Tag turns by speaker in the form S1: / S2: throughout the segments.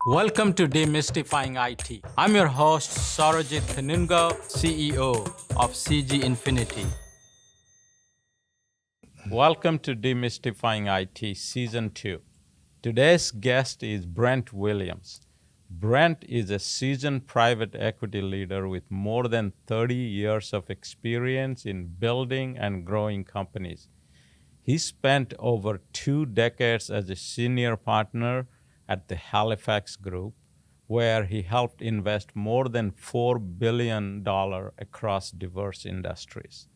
S1: Welcome to Demystifying IT. I'm your host, Saurajit Kanungo, CEO of CG Infinity. Welcome to Demystifying IT Season 2. Today's guest is Brent Williams. Brent is a seasoned private equity leader with more than 30 years of experience in building and growing companies. He spent over 2 decades as a senior partner at the Halifax Group, where he helped invest more than $4 billion across diverse industries.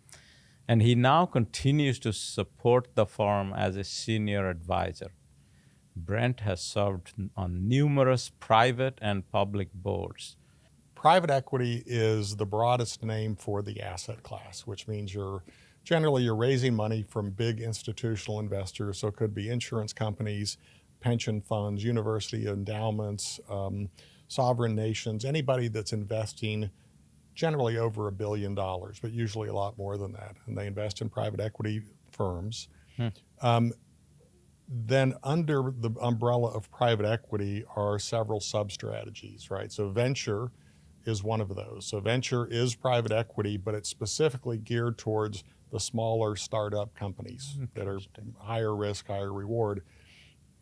S1: And he now continues to support the firm as a senior advisor. Brent has served on numerous private and public boards.
S2: Private equity is the broadest name for the asset class, which means you're raising money from big institutional investors. So it could be insurance companies, pension funds, university endowments, sovereign nations, anybody that's investing generally over $1 billion, but usually a lot more than that. And they invest in private equity firms. Then under the umbrella of private equity are several sub-strategies, right? So venture is one of those. So venture is private equity, but it's specifically geared towards the smaller startup companies that are higher risk, higher reward.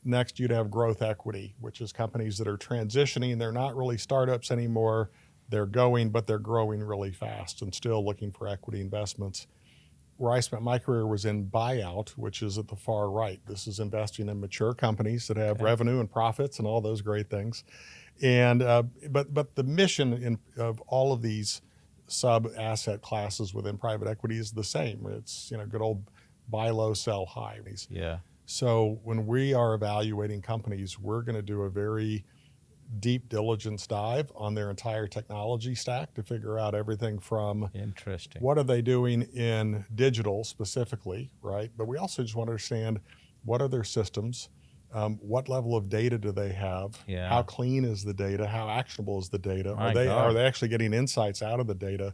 S2: Next, you'd have growth equity, which is companies that are transitioning. They're not really startups anymore. They're growing really fast and still looking for equity investments. Where I spent my career was in buyout, which is at the far right. This is investing in mature companies that have revenue and profits and all those great things. And but the mission of all of these sub-asset classes within private equity is the same. It's good old buy low, sell high.
S1: Yeah.
S2: So when we are evaluating companies, we're going to do a very deep diligence dive on their entire technology stack to figure out everything from what are they doing in digital specifically, right? But we also just want to understand what are their systems, what level of data do they have, how clean is the data, how actionable is the data, are they actually getting insights out of the data?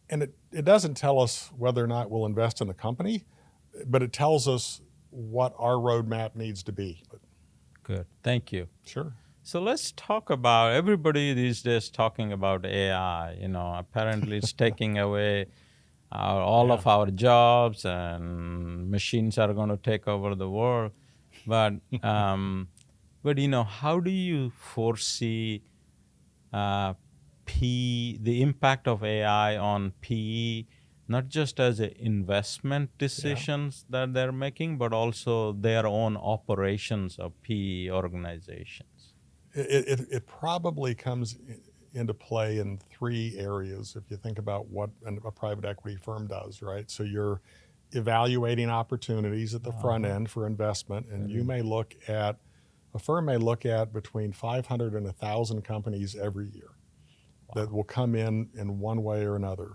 S2: And it doesn't tell us whether or not we'll invest in the company, but it tells us what our roadmap needs to be.
S1: Good, thank you.
S2: Sure.
S1: So let's talk about, everybody these days talking about AI, apparently it's taking away all of our jobs and machines are going to take over the world. But, how do you foresee the impact of AI on PE, not just as investment decisions that they're making, but also their own operations of PE organizations?
S2: It probably comes into play in 3 areas if you think about what a private equity firm does, right? So you're evaluating opportunities at the front end for investment, and a firm may look at between 500 and 1,000 companies every year that will come in one way or another.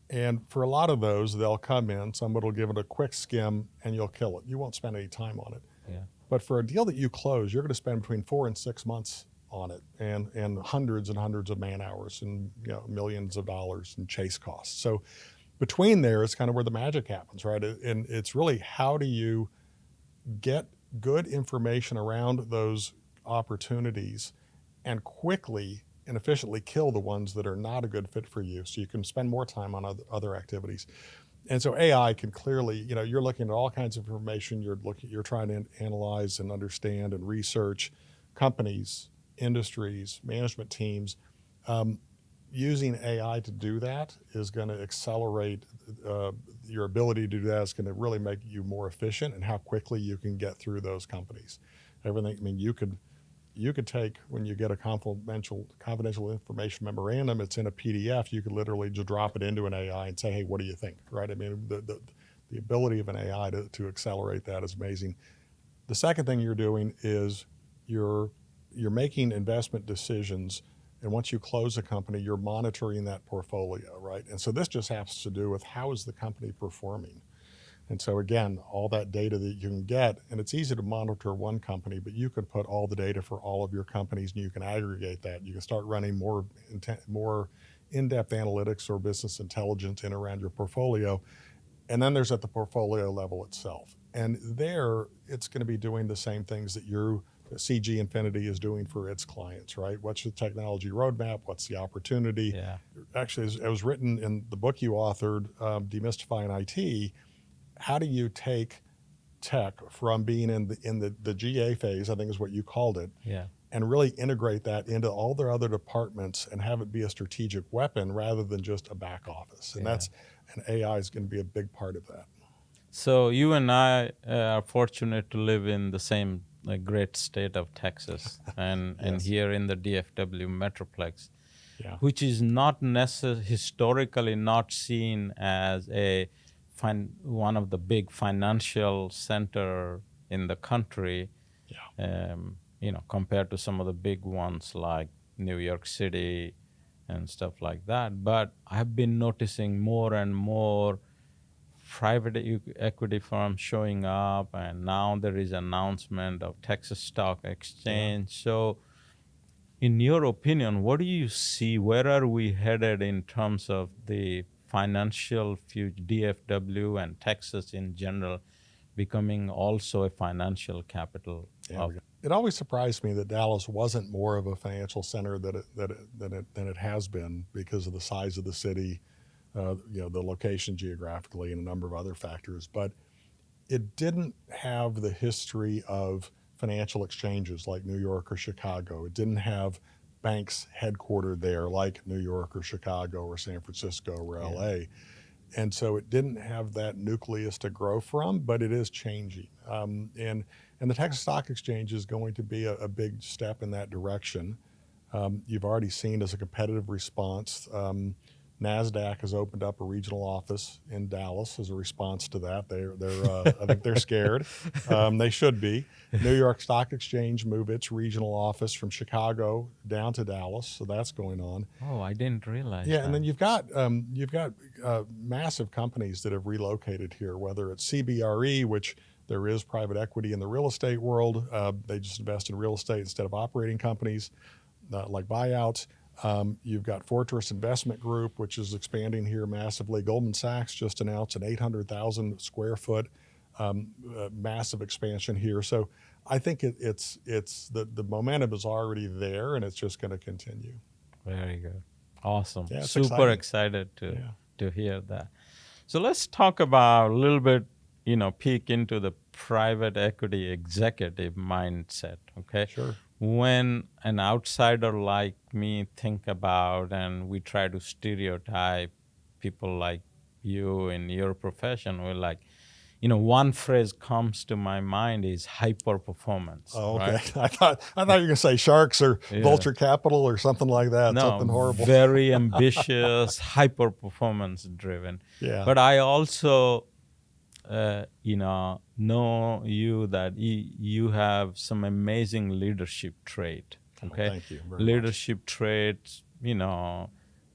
S2: And for a lot of those, they'll come in, somebody will give it a quick skim, and you'll kill it. You won't spend any time on it.
S1: Yeah.
S2: But for a deal that you close, you're going to spend between 4 and 6 months on it, and hundreds and hundreds of man hours and millions of dollars in chase costs. So between there is kind of where the magic happens, right? And it's really how do you get good information around those opportunities and quickly and efficiently kill the ones that are not a good fit for you, so you can spend more time on other activities. And so AI can clearly, you're looking at all kinds of information. You're trying to analyze and understand and research companies, industries, management teams. Using AI to do that is going to accelerate your ability to do that. Is going to really make you more efficient and how quickly you can get through those companies. Everything. You could take, when you get a confidential information memorandum, it's in a PDF, you could literally just drop it into an AI and say, hey, what do you think, right? I mean, the ability of an AI to accelerate that is amazing. The second thing you're doing is you're making investment decisions, and once you close a company, you're monitoring that portfolio, right? And so this just has to do with how is the company performing. And so again, all that data that you can get, and it's easy to monitor one company, but you could put all the data for all of your companies and you can aggregate that. You can start running more in-depth analytics or business intelligence in around your portfolio. And then there's at the portfolio level itself. And there, it's going to be doing the same things that you're CG Infinity is doing for its clients, right? What's the technology roadmap? What's the opportunity?
S1: Yeah.
S2: Actually, it was written in the book you authored, Demystifying IT. How do you take tech from being in the GA phase, I think is what you called it,
S1: Yeah.
S2: and really integrate that into all their other departments and have it be a strategic weapon rather than just a back office? And and AI is going to be a big part of that.
S1: So you and I are fortunate to live in the same great state of Texas, and
S2: Yes.
S1: here in the DFW Metroplex,
S2: Yeah.
S1: which is not historically not seen as one of the big financial center in the country,
S2: Yeah.
S1: compared to some of the big ones like New York City and stuff like that. But I've been noticing more and more private equity firms showing up, and now there is announcement of Texas Stock Exchange. So in your opinion, what do you see? Where are we headed in terms of the financial future, DFW and Texas in general, becoming also a financial capital?
S2: It always surprised me that Dallas wasn't more of a financial center than it has been because of the size of the city, the location geographically, and a number of other factors. But it didn't have the history of financial exchanges like New York or Chicago. It didn't have banks headquartered there like New York or Chicago or San Francisco or LA. And so it didn't have that nucleus to grow from, but it is changing. And the Texas Stock Exchange is going to be a big step in that direction. You've already seen as a competitive response, NASDAQ has opened up a regional office in Dallas as a response to that. I think they're scared. They should be. New York Stock Exchange moved its regional office from Chicago down to Dallas, so that's going on.
S1: Oh, I didn't realize.
S2: Yeah, and then you've got massive companies that have relocated here, whether it's CBRE, which there is private equity in the real estate world. They just invest in real estate instead of operating companies like buyouts. You've got Fortress Investment Group, which is expanding here massively. Goldman Sachs just announced an 800,000 square foot massive expansion here. So I think it's the momentum is already there, and it's just going to continue.
S1: Very good. Awesome.
S2: Yeah,
S1: Super excited to hear that. So let's talk about a little bit, peek into the private equity executive mindset, okay?
S2: Sure.
S1: When an outsider like me think about, and we try to stereotype people like you in your profession, we're like, one phrase comes to my mind is hyper performance.
S2: Oh, okay.
S1: Right?
S2: I thought you were going to say sharks or vulture capital or something like that.
S1: No,
S2: something horrible.
S1: Very ambitious, hyper performance driven.
S2: Yeah.
S1: But I also, know you that you have some amazing leadership trait. Okay.
S2: Oh, thank you very
S1: leadership traits,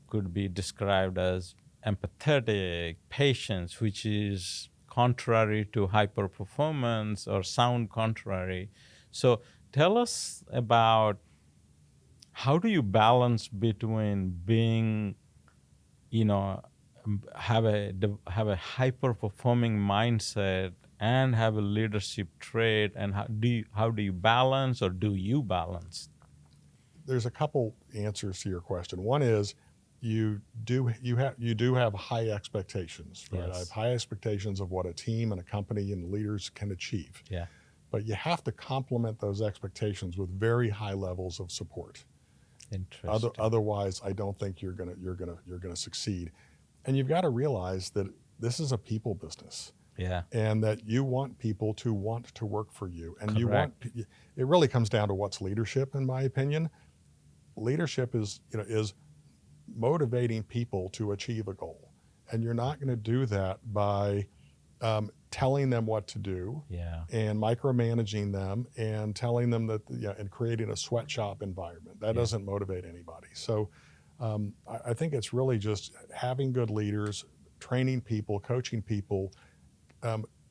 S1: could be described as empathetic, patience, which is contrary to hyper performance or sound contrary. So tell us about how do you balance between being, have a hyper performing mindset and have a leadership trait, and how do you balance, or do you balance?
S2: There's a couple answers to your question. One is you do have high expectations, right?
S1: Yes.
S2: I have high expectations of what a team and a company and leaders can achieve.
S1: Yeah.
S2: But you have to complement those expectations with very high levels of support.
S1: Interesting.
S2: Otherwise, I don't think you're gonna succeed. And you've got to realize that this is a people business.
S1: Yeah.
S2: And that you want people to want to work for you. And
S1: Correct.
S2: It really comes down to what's leadership, in my opinion. Leadership is motivating people to achieve a goal. And you're not going to do that by telling them what to do and micromanaging them and telling them that, and creating a sweatshop environment. That doesn't motivate anybody. So I think it's really just having good leaders, training people, coaching people,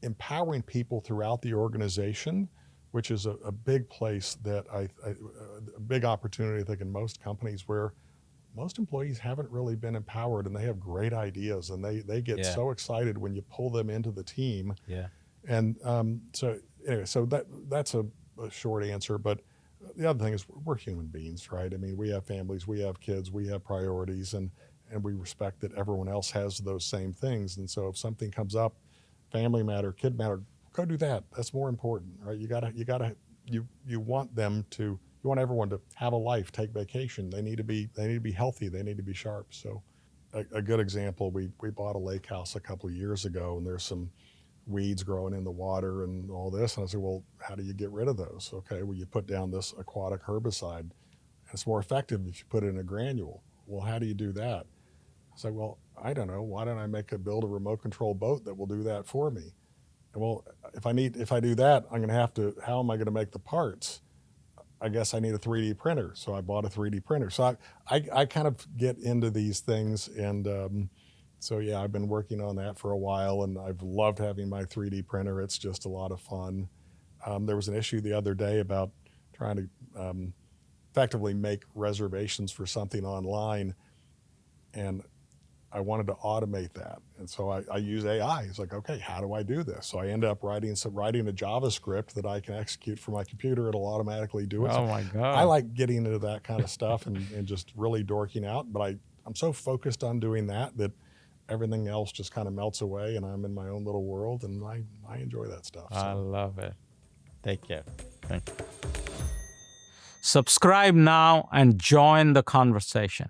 S2: empowering people throughout the organization, which is a big place that a big opportunity, I think, in most companies where most employees haven't really been empowered, and they have great ideas, and they get so excited when you pull them into the team.
S1: Yeah.
S2: And so anyway, so that's a a short answer. But the other thing is we're human beings, right? I mean, we have families, we have kids, we have priorities, and we respect that everyone else has those same things. And so if something comes up, family matter, kid matter, go do that. That's more important, right? You want them to, you want everyone to have a life, take vacation. They need to be healthy. They need to be sharp. So a good example, we bought a lake house a couple of years ago, and there's some weeds growing in the water and all this. And I said, well, how do you get rid of those? Okay, well, you put down this aquatic herbicide. It's more effective if you put it in a granule. Well, how do you do that? I said, well, I don't know. Why don't I build a remote control boat that will do that for me? And well, if I do that, I'm going to have to, how am I going to make the parts? I guess I need a 3D printer. So I bought a 3D printer. So I kind of get into these things. And so, yeah, I've been working on that for a while, and I've loved having my 3D printer. It's just a lot of fun. There was an issue the other day about trying to effectively make reservations for something online, and I wanted to automate that. And so I use AI. It's like, okay, how do I do this? So I end up writing a JavaScript that I can execute from my computer. It'll automatically do it.
S1: Oh
S2: So
S1: my God.
S2: I like getting into that kind of stuff and just really dorking out. But I'm so focused on doing that everything else just kind of melts away, and I'm in my own little world, and I enjoy that stuff. So.
S1: I love it. Take care. Thank you. Subscribe now and join the conversation.